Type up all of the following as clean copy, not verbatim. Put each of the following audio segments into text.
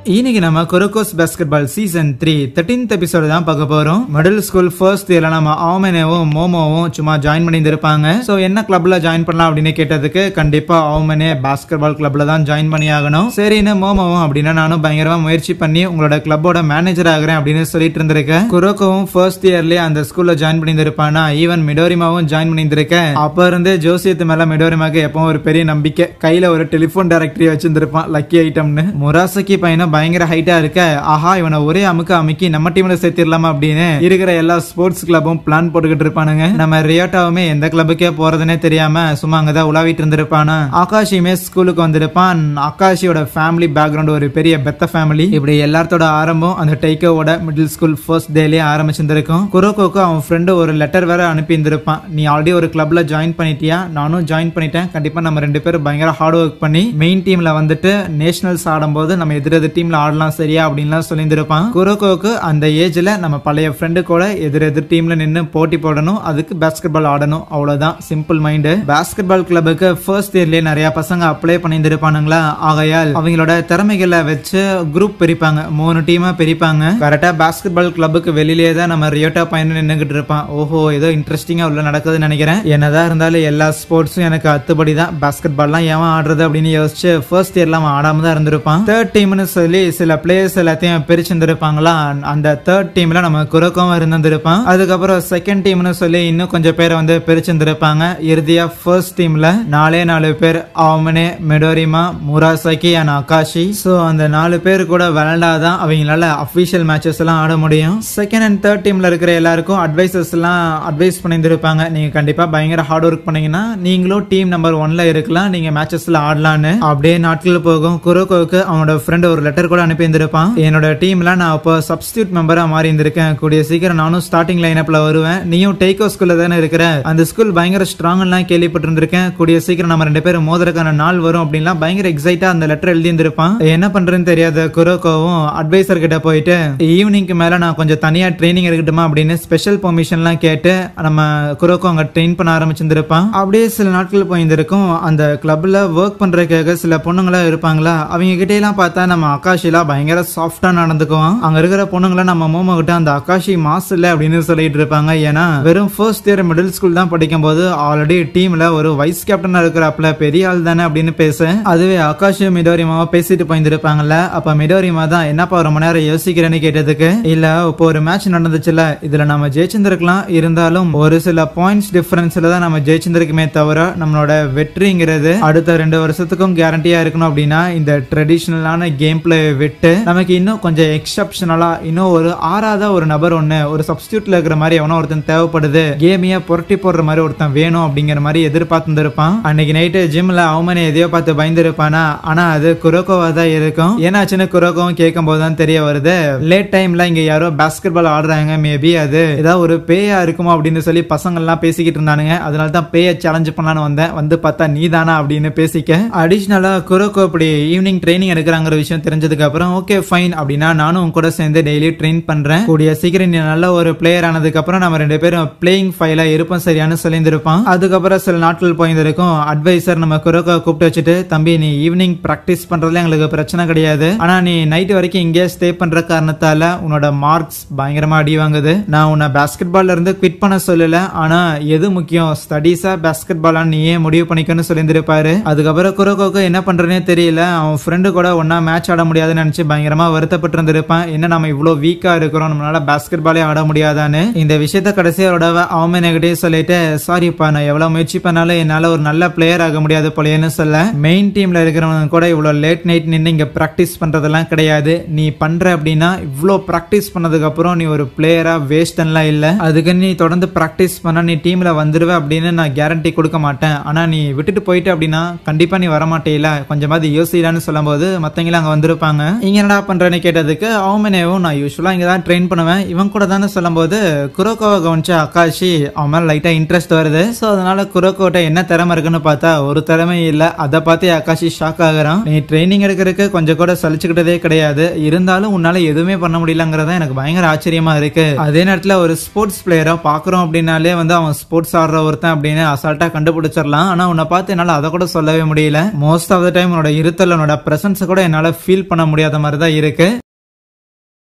இன்னைக்கு நம்ம குரோக்கோஸ் basketball season 3 13th episode தான் பார்க்க போறோம். மிடில் ஸ்கூல் ஃபர்ஸ்ட் இயர்ல நம்ம ஆமனேவும் மோமோவும் சும்மா ஜாயின் பண்ணியிருப்பாங்க. சோ என்ன கிளப்ல ஜாயின் பண்ணலாம் அப்படின்னு கேட்டதுக்கு கண்டிப்பா ஆமனே பாஸ்கெட்பால் கிளப்ல தான் ஜாயின் பண்ணி ஆகணும். சரின்னு மோமோவும் அப்படின்னா நானும் பயங்கரமா முயற்சி பண்ணி உங்களோட கிளப்போட மேனேஜர் ஆகிறேன் அப்படின்னு சொல்லிட்டு இருந்திருக்கேன். குரோக்கோவும் ஃபர்ஸ்ட் இயர்லயே அந்த ஸ்கூல்ல ஜாயின் பண்ணியிருப்பானா, ஈவன் மிடோரிமாவும் ஜாயின் பண்ணியிருக்கேன். அப்ப இருந்து ஜோசியத்து மேல மிடோரிமாக்கு எப்பவும் ஒரு பெரிய நம்பிக்கை. கையில ஒரு டெலிபோன் டைரக்டரி வச்சிருந்திருப்பான், லக்கி ஐட்டம்னு. முராசகி பையனும் பயங்கர ஹைட்டா இருக்க, ஆஹா இவனை ஒரே அமுக்கி நம்ம டீம்ல சேர்த்திடலாமா அப்படின்னு இருக்கிற எல்லா ஸ்போர்ட்ஸ் கிளப்பும் பிளான் போட்டுக்கிட்டு இருப்பானுங்க. நம்ம ரியோட்டாவுமே எந்த கிளப்புக்கே போறதுன்னே தெரியாம சும்மா அங்கதான் உலாவிட்டு இருந்திருப்பானா. ஆகாஷியுமே ஸ்கூலுக்கு வந்திருப்பான். ஆகாஷியோட ஃபேமிலி பேக்ரவுண்ட் ஒரு பெரிய பெத்த ஃபேமிலி. இப்படி எல்லாத்தோட ஆரம்பம் அந்த டைக்கோவோட மிடில் ஸ்கூல் ஃபர்ஸ்ட் டேலயே ஆரம்பிச்சிருந்திருக்கும். குரோக்கோக்கு அவன் ஃப்ரெண்டு ஒரு லெட்டர் வேற அனுப்பி இருந்திருப்பான். நீ ஆல்ரெடி ஒரு கிளப்ல ஜாயின் பண்ணிட்டியா, நானும் ஜாயின் பண்ணிட்டேன், கண்டிப்பா நம்ம ரெண்டு பேரும் பயங்கர ஹார்ட் ஒர்க் பண்ணி மெயின் டீம்ல வந்துட்டு நேஷனல்ஸ் ஆடும்போது நம்ம எதிரெதிர் டீம்ல ஆடலாம் சரியா அப்படின்லாம் சொல்லியிருந்திருப்பான். குரோக்கோக்கு அந்த ஏஜ்ல நம்ம பழைய ஃப்ரெண்டு கூட எதிரெதிர் டீம்ல நின்று போட்டி போடணும், அதுக்கு பாஸ்கெட் பால் ஆடணும், அவ்வளவுதான். Simple mind. பாஸ்கெட் பால் கிளப்புக்கு ஃபர்ஸ்ட் இயர்லயே நிறைய பசங்க அப்ளை பண்ணியிருப்பானுங்களா. ஆகையால் அவங்களோட திறமைகளை வச்சு குரூப் பிரிப்பாங்க, 3 டீமா பிரிப்பாங்க. கரெக்டா பாஸ்கெட் பால் கிளப்புக்கு வெளியிலேயே தான் நம்ம ரியோட்டா பையன் நின்னுகிட்டு இருப்பான். ஓஹோ ஏதோ இன்ட்ரெஸ்டிங்கா உள்ள நடக்குதுன்னு நினைக்கிறேன். என்னதான் இருந்தாலும் எல்லா ஸ்போர்ட்ஸும் எனக்கு அத்துப்படி தான், பாஸ்கெட் பால்லாம் ஏன் ஆடுறது அப்படின்னு யோசிச்சு ஃபர்ஸ்ட் இயர்ல அவன் ஆடாம தான் இருந்திருப்பான். தேர்ட் டீம்னு சொல்லி சில பிளேயர்ஸ் எல்லாத்தையும் பிரிச்சிருந்திருப்பாங்களா. அந்த தேர்ட் டீம்ல நம்ம குரோக்கோவும் இருந்திருப்பான். அதுக்கப்புறம் செகண்ட் டீம்னு சொல்லி இன்னும் கொஞ்சம் பேரை வந்து பிரிச்சிருந்திருப்பாங்க. இறுதியா ஃபர்ஸ்ட் டீம்ல 4 பேர், ஆமனே, மிடோரிமா, முராசகி அண்ட் ஆகாஷி. சோ அந்த 4 பேர் கூட விளையாடாதான் அவங்களால அபிஷியல் மேட்சஸ் எல்லாம் ஆட முடியும். செகண்ட் அண்ட் தேர்ட் டீம்ல இருக்கிற எல்லாருக்கும் அட்வைசர்ஸ் எல்லாம் அட்வைஸ் பண்ணியிருந்திருப்பாங்க. நீங்க கண்டிப்பா பயங்கர ஹார்ட் ஒர்க் பண்ணீங்கன்னா நீங்களும் டீம் நம்பர் 1ல இருக்கலாம், நீங்க மேட்சஸ்ல ஆடலான்னு. அப்படியே நாட்கள் போகும். குரோக்கோவுக்கு அவனோட ஃப்ரெண்ட் ஒரு லெட்டர் கூட அனுப்பி இருந்திருப்பான். என்னோட டீம்ல நான் இப்போ சப்ஸ்டியூட் மெம்பரா மாறி இருந்திருக்கேன், கூடிய சீக்கிரம் நானும் ஸ்டார்டிங் லைனப்ல வருவேன், நீயும் டேக்கோ ஸ்கூல்ல தானே இருக்கிற, அந்த ஸ்கூல் பயங்கர ஸ்ட்ராங் எல்லாம் கேள்விப்பட்டிருந்திருக்கேன், கூடிய சீக்கிரம் நம்ம 2 பேரும் மோதறதுக்கான நாள் வரும் அப்படின்லாம் பயங்கர எக்ஸைட்டா அந்த லெட்டர் எழுதி இருந்திருப்பான். என்ன பண்றேன்னு தெரியாத குரோக்கோவும் அட்வைசர் கிட்ட போயிட்டு ஈவினிங்க்கு மேல நான் கொஞ்சம் தனியா ட்ரைனிங் இருக்கட்டுமா அப்படின்னு ஸ்பெஷல் பெர்மிஷன் எல்லாம் கேட்டு நம்ம குரோக்கோ அங்க ட்ரெயின் பண்ண ஆரம்பிச்சிருந்திருப்பான். அப்படியே சில நாட்கள் போயிருந்திருக்கும். அந்த கிளப்ல ஒர்க் பண்றதுக்காக சில பொண்ணுங்களா இருப்பாங்களா, அவங்க கிட்ட எல்லாம் பார்த்தா நம்ம ஆகாஷிலாம் பயங்கர சாஃப்டா நடந்துக்குவான். அங்க இருக்கிற பொண்ணுங்களை நம்ம மோமோ கிட்ட அந்த ஆகாஷி மாஸ் இல்ல அப்படின்னு சொல்லிட்டு இருப்பாங்க. ஏன்னா வெறும் ஃபர்ஸ்ட் இயர் மிடில் ஸ்கூல் தான் படிக்கும் போது ஆல்ரெடி டீம்ல ஒரு வைஸ் கேப்டனா இருக்கிறப்பல பெரிய ஆள் தானே அப்படின்னு பேச, அதுவே ஆகாஷி மிடோரிமாவா பேசிட்டு போயிருப்பாங்கல்ல. அப்ப மிடோரிமா தான் என்னப்பா ரொம்ப நேரம் யோசிக்கிறேன்னு கேட்டதுக்கு, இல்ல இப்போ ஒரு மேட்ச் நடந்துச்சுல, இதுல நம்ம ஜெயிச்சிருந்திருக்கலாம், இருந்தாலும் ஒரு சில பாயிண்ட்ஸ் டிஃபரன்ஸ்ல தான் நம்ம ஜெயிச்சிருந்திருக்குமே தவிர நம்மளோட வெற்றிங்கிறது அடுத்த 2 வருஷத்துக்கும் கேரண்டியா இருக்கணும். அப்படின்னா இந்த ட்ரெடிஷனலான கேம் பிளே விட்டு நமக்கு இன்னும் கொஞ்சம் எக்ஸப்ஷனலா இன்னும் ஒரு ஆறாத ஒரு நபர் ஒரு சப்ஸ்டியூட்ல இருக்கிற மாதிரி எவனோ ஒருத்தன் தேவைப்படுது, கேமியா புரட்டி போடுற மாதிரி ஒருத்தன் வேணும் அப்படிங்கிற மாதிரி எதிர்பார்த்துருப்பான். அன்னைக்கு நைட்டு ஜிம்ல அவமனை எதையோ பார்த்து பயந்துருப்பானா, ஆனா அது குரோக்கோவா தான் இருக்கும். ஏன்னாச்சுன்னு குரோக்கோவும் கேட்கும் போதுதான் தெரிய வருது, லேட் டைம்ல இங்க யாரோ பாஸ்கெட் பால் ஆடுறாங்க, மேபி அது ஏதாவது ஒரு பேயா இருக்குமோ அப்படின்னு சொல்லி பசங்க எல்லாம் பேசிக்கிட்டு இருந்தானுங்க. அதனால தான் பேய சேலஞ்ச் பண்ணலான்னு வந்தேன், வந்து பார்த்தா நீ தானா அப்படின்னு பேசிக்க. அடிஷனலா குரோக்கோ இப்படி ஈவினிங் ட்ரைனிங் எடுக்கிறாங்கிற விஷயம் தெரிஞ்சதுக்கு அப்புறம் ஓகே ஃபைன் அப்படின்னா நானும் கூட சேர்ந்து டெய்லி ட்ரெயின் பண்றேன், கூடிய சீக்கிரம் நீ நல்ல ஒரு பிளேயர் ஆனதுக்கு அப்புறம் நம்ம 2 பேரும் பிளேயிங் ஃபைலா இருப்போம் சரியானு சொல்லியிருப்பான். அதுக்கப்புறம் சில நாட்கள் போயிருந்திருக்கும். அட்வைசர் நம்ம குரோக்கோ கூப்பிட்டு வச்சுட்டு, தம்பி நீ ஈவினிங் பிராக்டிஸ் பண்றதுல எங்களுக்கு பிரச்சனை கிடையாது, ஆனா நீ நைட் வரைக்கும் இங்கே ஸ்டே பண்ற காரணத்தால உன்னோட மார்க்ஸ் பயங்கரமா அடி வாங்குது. நான் உன்னை பாஸ்கெட் பால்ல இருந்து குவிட் பண்ண சொல்லல, ஆனா எது முக்கியம் ஸ்டடீஸா பாஸ்கெட் பாலா நீயே முடிவு பண்ணிக்கன்னு சொல்லியிருப்பாரு. அதுக்கப்புறம் குரோக்கோக்கு என்ன பண்றேனே தெரியல. அவன் ஃப்ரெண்டு கூட ஒன்னா மேட்ச் ஆட முடியாதுன்னு நினைச்சு பயங்கரமா வருத்தப்பட்டு இருந்திருப்பான். என்ன நம்ம இவ்வளவு வீக்கா இருக்கிறோம், நம்மளால பாஸ்கெட் பாலே ஆட முடியாதான்னு. இந்த விஷயத்த கடைசியோட அவன் நெகட்டிவ் சொல்லிட்டு, சாரிப்பா நான் எவ்வளவு முயற்சி பண்ணாலும் என்னால ஒரு நல்ல பிளேயர் ஆக முடியாது போலேன்னு சொல்ல, மெயின் டீம்ல இருக்கிறவங்க கூட இவ்வளவு லேட் நைட் நின்று இங்க பிராக்டிஸ் பண்றதெல்லாம் கிடையாது, நீ பண்ற அப்படின்னா இவ்வளவு பிராக்டிஸ் பண்ணதுக்கு அப்புறம் நீ ஒரு பிளேயரா வேஸ்ட் எல்லாம் இல்ல, அதுக்கு நீ தொடர்ந்து பிராக்டிஸ் பண்ண நீ டீம்ல வந்துருவ அப்படின்னு நான் கேரண்டி கொடுக்க மாட்டேன், ஆனா நீ விட்டுட்டு போயிட்டு அப்படின்னா கண்டிப்பா நீ வரமாட்டேல, கொஞ்சமாவது யோசிக்கலான்னு சொல்லும் போது மத்தவங்க அங்க வந்திருப்பாங்க. இங்க என்னடா பண்றேன்னு கேட்டதுக்கு அவமனேவும் நான் யூஸ்வலா இங்க தான் ட்ரெயின் பண்ணுவேன், இவன் கூட தானே சொல்லும் போது குரோக்கோவை கவனிச்ச ஆகாஷி அவன் மேல லைட்டா இன்ட்ரெஸ்ட் வருது. சோ அதனால குரோக்கோட்ட என்ன திறமை இருக்குன்னு பார்த்தா ஒரு திறமை இல்ல. அதை பார்த்து ஆகாஷி ஷாக் ஆகுறான். நீ ட்ரைனிங் எடுக்கிறதுக்கு கொஞ்சம் கூட சலிச்சுக்கிட்டதே கிடையாது, இருந்தாலும் உன்னால எதுவுமே பண்ண முடியலங்கிறதா எனக்கு பயங்கர ஆச்சரியமா இருக்கு. அதே நேரத்துல ஒரு ஸ்போர்ட்ஸ் பிளேயரா பாக்குறோம் அப்படின்னாலே வந்து அவன் ஸ்போர்ட்ஸ் ஆடுற ஒருத்தன் அப்படின்னு அசால்ட்டா கண்டுபிடிச்சிடலாம். ஆனா உன்னை பார்த்து என்னால அதை கூட சொல்லவே முடியல. மோஸ்ட் ஆஃப் த டைம் உன்னோட இருத்தல் உன்னோட பிரசன்ஸ் கூட என்னால ஃபீல் ஃபீல் பண்ண முடியாத மாதிரி தான் இருக்கு.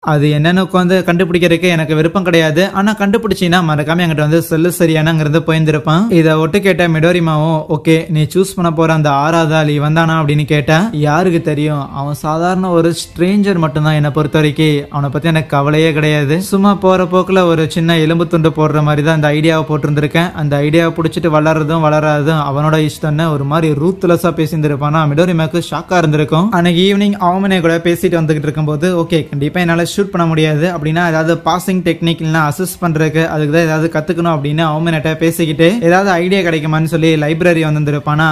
அது என்னன்னு உட்காந்து கண்டுபிடிக்கிறதுக்கு எனக்கு விருப்பம் கிடையாது. ஆனா கண்டுபிடிச்சின்னா மறக்காம என்கிட்ட வந்து சொல்லு சரியானங்கிறது போயிருந்திருப்பான். இதை ஒட்டு கேட்ட மிடோரிமாவும் ஓகே நீ சூஸ் பண்ண போற அந்த 6வது ஆள் இவன்தானா அப்படின்னு கேட்டா யாருக்கு தெரியும், அவன் சாதாரண ஒரு ஸ்ட்ரேஞ்சர் மட்டும்தான். என்னை பொறுத்த வரைக்கும் அவனை பத்தி எனக்கு கவலையே கிடையாது. சும்மா போற போக்குல ஒரு சின்ன எலும்பு துண்டு போடுற மாதிரி தான் அந்த ஐடியாவை போட்டிருந்திருக்கேன். அந்த ஐடியாவை பிடிச்சிட்டு வளர்றதும் வளராதும் அவனோட இஷ்டம்னு ஒரு மாதிரி ரூத்லெஸ்ஸா பேசியிருந்திருப்பானா மிடோரிமாக்கு ஷாக்கா இருந்திருக்கும். அன்னைக்கு ஈவினிங் அவமனே கூட பேசிட்டு வந்துகிட்டு இருக்கும்போது ஓகே கண்டிப்பா என்னால ஷூட் பண்ண முடியாது அப்படின்னா ஏதாவது பாசிங் டெக்னிக் இல்லைன்னா அசிஸ்ட் பண்றதுக்கு அதுக்கு தான் ஏதாவது கத்துக்கணும் அப்படின்னு அவமனேட்ட பேசிக்கிட்டு ஏதாவது ஐடியா கிடைக்குமான்னு சொல்லி லைப்ரரி வந்திருப்பானா.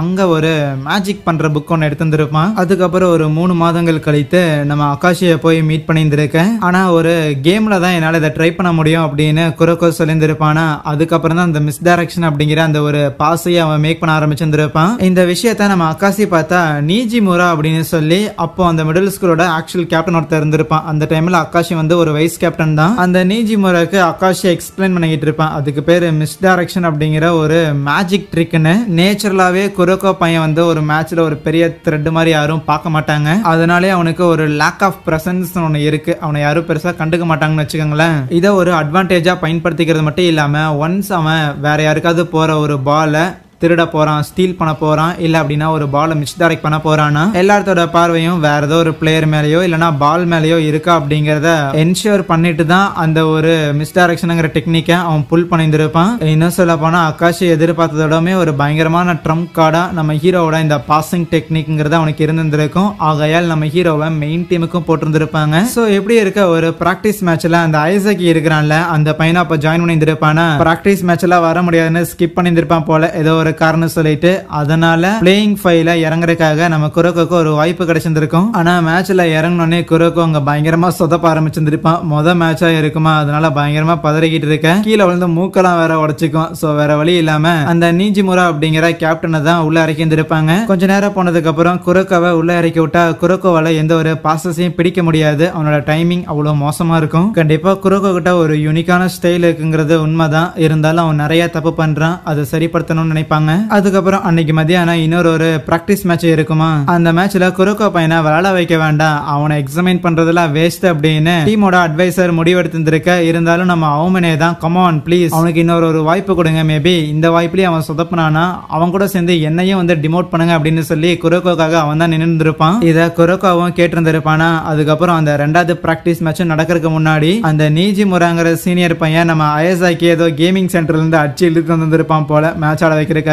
அங்க ஒரு மேஜிக் பண்ற புக் ஒன்று எடுத்திருப்பான். அதுக்கப்புறம் ஒரு 3 மாதங்கள் கழித்து நம்ம அகாஷியை போய் மீட் பண்ணியிருந்திருக்கேன். ஆனா ஒரு கேம்ல தான் என்னால இதை ட்ரை பண்ண முடியும் அப்படின்னு குரோக்கோ சொல்லியிருந்திருப்பானா. அதுக்கப்புறம் தான் அந்த மிஸ்டைரக்ஷன் அப்படிங்கிற அந்த ஒரு பாஸையை அவன் மேக் பண்ண ஆரம்பிச்சிருந்திருப்பான். இந்த விஷயத்த நம்ம அகாஷி பார்த்தா நீஜிமுரா அப்படின்னு சொல்லி அப்போ அந்த மிடில் ஸ்கூலோட ஆக்சுவல் கேப்டன் ஒருத்தர் இருந்திருப்பான். அந்த டைம்ல அகாஷி வந்து ஒரு வைஸ் கேப்டன் தான். அந்த நீஜிமுராக்கு அகாஷி எக்ஸ்பிளைன் பண்ணிக்கிட்டு இருப்பான். அதுக்கு பேரு மிஸ்டைரக்ஷன் அப்படிங்கிற ஒரு மேஜிக் ட்ரிக்னு. நேச்சுரலாவே குரோக்கோ பையன் வந்து ஒரு மேட்ச்ல ஒரு பெரிய த்ரெட் மாதிரி யாரும் பார்க்க மாட்டாங்க. அதனாலே அவனுக்கு ஒரு லேக் ஆஃப் பிரசன்ஸ் ஒன்று இருக்கு. அவனை யாரும் பெருசா கண்டுக்க மாட்டாங்கன்னு வச்சுக்கோங்களேன். இதை ஒரு அட்வான்டேஜா பயன்படுத்திக்கிறது மட்டும் இல்லாம ஒன்ஸ் அவன் வேற யாருக்காவது போற ஒரு பாலை திருட போறான், ஸ்டீல் பண்ண போறான், இல்ல அப்படின்னா ஒரு பாலை மிஸ்டைரக்ட் பண்ண போறான்னா எல்லாத்தோட பார்வையும் வேற ஏதோ ஒரு பிளேயர் மேலேயோ இல்லனா பால் மேலேயோ இருக்கா அப்படிங்கறத என்ஷூர் பண்ணிட்டு தான் அந்த ஒரு மிஸ்டைரக்ஷன்ங்கிற டெக்னிக்கை அவன் புல் பண்ணியிருந்திருப்பான். இன்னும் சொல்ல போனா அகாஷி எதிர்பார்த்ததோடமே ஒரு பயங்கரமான ட்ரம்ப் கார்டா நம்ம ஹீரோவோட இந்த பாசிங் டெக்னிக்ங்கிறது அவனுக்கு இருந்திருக்கும். ஆகையால் நம்ம ஹீரோவை மெயின் டீமுக்கும் போட்டிருந்திருப்பாங்க. சோ எப்படி இருக்க ஒரு பிராக்டிஸ் மேட்ச்ல அந்த ஐசக் இருக்கிறான்ல அந்த பையனை அப்ப ஜாயின் பண்ணியிருந்திருப்பானா. பிராக்டிஸ் மேட்ச்ல வர முடியாதுன்னு ஸ்கிப் பண்ணியிருந்திருப்பான் போல ஏதோ ஒரு காரணம் சொல்லிட்டு. அதனால பிளேயிங் ஃபைல இறங்குறதுக்காக நம்ம குரோக்கோக்கு ஒரு வாய்ப்பு கிடைச்சிருந்திருக்கும். ஆனா மேட்ச்ல இறங்கினோடனே குரோக்கோ அங்க பயங்கரமா சொதப்ப ஆரம்பிச்சிருந்திருப்பான். மொத மேட்சா இருக்குமா அதனால பயங்கரமா பதறிக்கிட்டு இருக்க. கீழே விழுந்து மூக்கெல்லாம் வேற உடைச்சிக்கும். சோ வேற வழி இல்லாம அந்த நீஜிமுரா அப்படிங்கிற கேப்டனை தான் உள்ள இறக்கி இருந்திருப்பாங்க. கொஞ்ச நேரம் போனதுக்கு அப்புறம் குரோக்கோவை உள்ள இறக்கி விட்டா குரோக்கோவால எந்த ஒரு பாசஸையும் பிடிக்க முடியாது. அவனோட டைமிங் அவ்வளவு மோசமா இருக்கும். கண்டிப்பா குரோக்கோ கிட்ட ஒரு யூனிக்கான ஸ்டைல் இருக்குங்கிறது உண்மைதான். இருந்தாலும் அவன் நிறைய தப்பு பண்றான். அதை சரிப்படுத்தணும்னு நினைப்பாங்க. அதுக்கப்புறம் அன்னைக்கு மதியானம் இன்னொரு ஒரு பிராக்டிஸ் மேட்ச் இருக்குமா. அந்த மேட்ச்ல குரோக்கோ பையனை விளையாட வைக்க வேண்டாம், அவனை எக்ஸாமின் பண்றதுலாம் வேஸ்ட் அப்படின்னு டீமோட அட்வைசர் முடிவெடுத்திருக்க. இருந்தாலும் நம்ம அவமனே தான் கமான் ப்ளீஸ் அவனுக்கு இன்னொரு ஒரு வாய்ப்பு கொடுங்க, மேபி இந்த வாய்ப்புலயே அவன் சொதப்பினானா அவன் கூட சேர்ந்து என்னையும் வந்து டிமோட் பண்ணுங்க அப்படின்னு சொல்லி குரோக்கோக்காக அவன் தான் நின்று இருப்பான். இத குரோக்கோவும் கேட்டிருந்திருப்பானா. அதுக்கப்புறம் அந்த 2வது பிராக்டிஸ் மேட்ச் நடக்கிறதுக்கு முன்னாடி அந்த நீஜிமுராங்கிற சீனியர் பையன் நம்ம அயசாக்கி ஏதோ கேமிங் சென்டர்ல இருந்து அடிச்சு இழுத்து வந்திருப்பான் போல மேட்ச் ஆட வைக்கிறதுக்காக.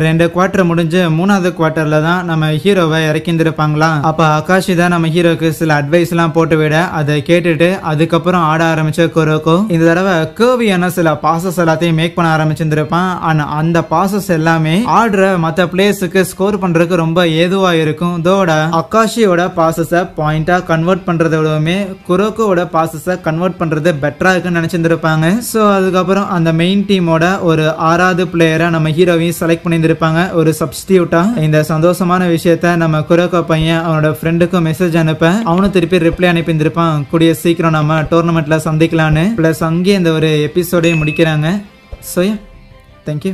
2 குவார்டர் முடிஞ்சு 3வது குவார்டர்ல தான் நம்ம ஹீரோவை இறக்கிந்திருப்பாங்களா. அப்ப ஆகாஷி தான் நம்ம ஹீரோக்கு சில அட்வைஸ் எல்லாம் போட்டு விட அதை கேட்டுட்டு அதுக்கப்புறம் ஆட ஆரம்பிச்ச குரோக்கோ இந்த தடவை கேர்வியான சில பாசஸ் எல்லாத்தையும் மேக் பண்ண ஆரம்பிச்சிருந்திருப்பான். ஆனா அந்த பாசஸ் எல்லாமே ஆடுற மத்த பிளேயர்ஸுக்கு ஸ்கோர் பண்றதுக்கு ரொம்ப ஏதுவா இருக்கும். இதோட அகாஷியோட பாசஸ பாயிண்டா கன்வெர்ட் பண்றதை விடவுமே குரோக்கோட பாசஸ கன்வெர்ட் பண்றது பெட்டரா இருக்குன்னு நினைச்சிருந்திருப்பாங்க. சோ அதுக்கப்புறம் அந்த மெயின் டீமோட ஒரு 6வது பிளேயரா நம்ம ஹீரோவையும் செலக்ட் பண்ணியிருந்திருப்பாங்க ஒரு சப்ஸ்டியூட்டா. இந்த சந்தோஷமான விஷயத்த நம்ம குரோக்கோ பையன் அவனோட ஃப்ரெண்டுக்கும் மெசேஜ் அனுப்ப அவனும் திருப்பி ரிப்ளை அனுப்பியிருந்திருப்பான். கூடிய சீக்கிரம் நம்ம டோர்னமெண்ட்ல சந்திக்கலான்னு. பிளஸ் அங்கேயே இந்த ஒரு எபிசோடே முடிக்கிறாங்க. So thank you.